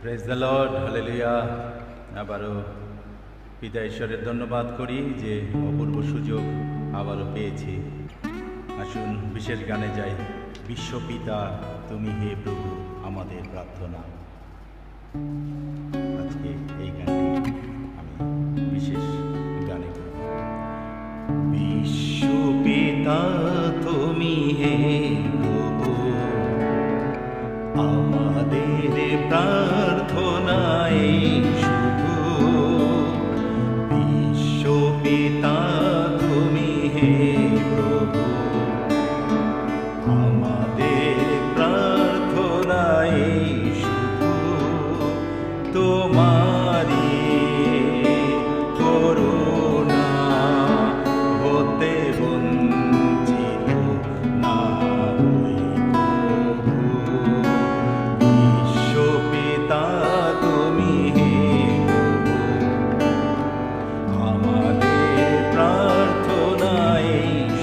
Praise the Lord, hallelujah. আবারও পিতা ঈশ্বরের ধন্যবাদ করি যে অপূর্ব সুযোগ আবারও পেয়েছি। আসুন বিশেষ গানে যাই। বিশ্বপিতা তুমি হে প্রভু আমাদের প্রার্থনা। আজকে এই গানটি আমি বিশেষ গানে করব। বিশ্বপিতা তুমি হে প্রভু আমাদের প্রার্থনায় শুধু। বিশ্বপিতা তুমি হে প্রভু আমাদের প্রার্থনায় শুধু। তোমারি করুণা হতে বঞ্চিত না হই প্রভু। বিশ্বপিতা তুমি হে প্রভু আমাদের প্রার্থনায়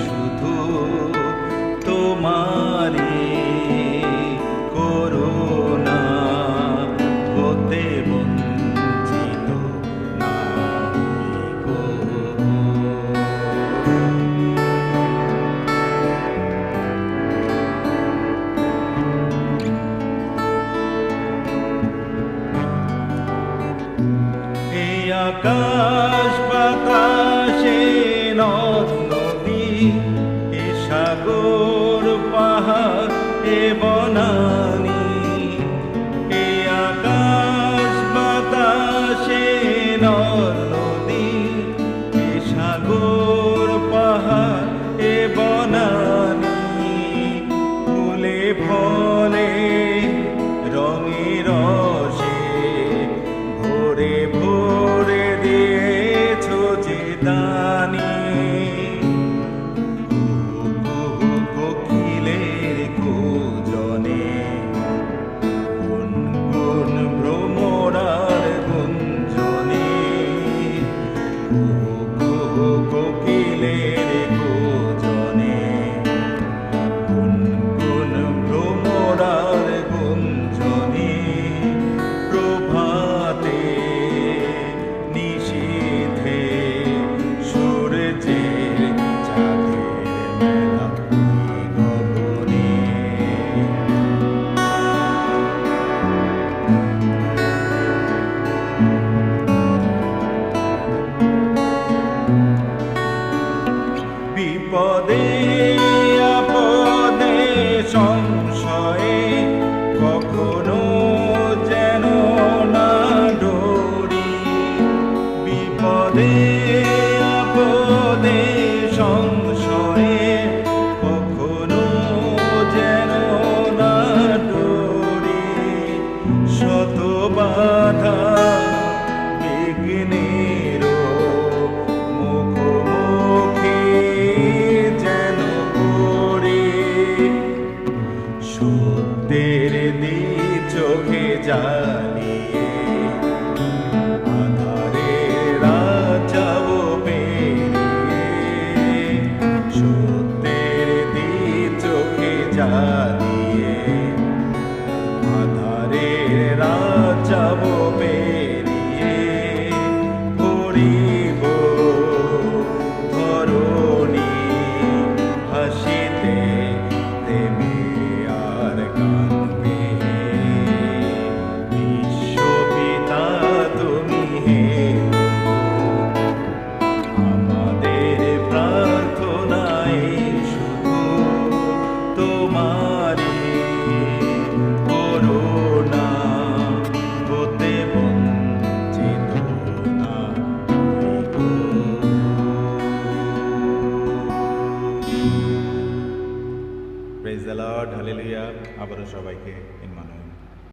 শুধু। তোমারি করুণা হতে বঞ্চিত না হই প্রভু। এই আকাশ বাতাসে নদ নদী, এ সাগর পাহাড় এ বনানী। এই আকাশ বাতাসে নদ নদী, এ সাগর পাহাড় এ বনানী। ফুলে ফলে রঙে রসে ভরে ভরে দিয়েছ যে দানি। কোকিলের কুজনে গুন গুন ভ্রমরার গুঞ্জনে। কোকিলের কুজনে গুন গুন ভ্রমরার গুঞ্জনে। প্রভাতে নিশীথে সূর্যের চাঁদের মেলা গগনে। বিপদে আপদে সংশয়ে কখনো যেন না ডরি। বিপদে আপদে সংশয়ে কখনো যেন না ডরি। শত বাধা বিঘ্নেরও মুখোমুখি যেন পড়ি। সত্যের দ্বীপ চোখে জ্বালিয়ে আধারের রাত যাব পেরিয়ে। সত্যের দ্বীপ চোখে জ্বালিয়ে আধারের রাত যাব পেরিয়ে। পড়িব ধরণী হাসিতে প্রেমে আর কাঁদবে। বিশ্বপিতা তুমি হে আমাদের প্রার্থনায় শুধু। তোমারি করুণা হতে বঞ্চিত না হই প্রভু। Praise the Lord, hallelujah. আবারও সবাইকে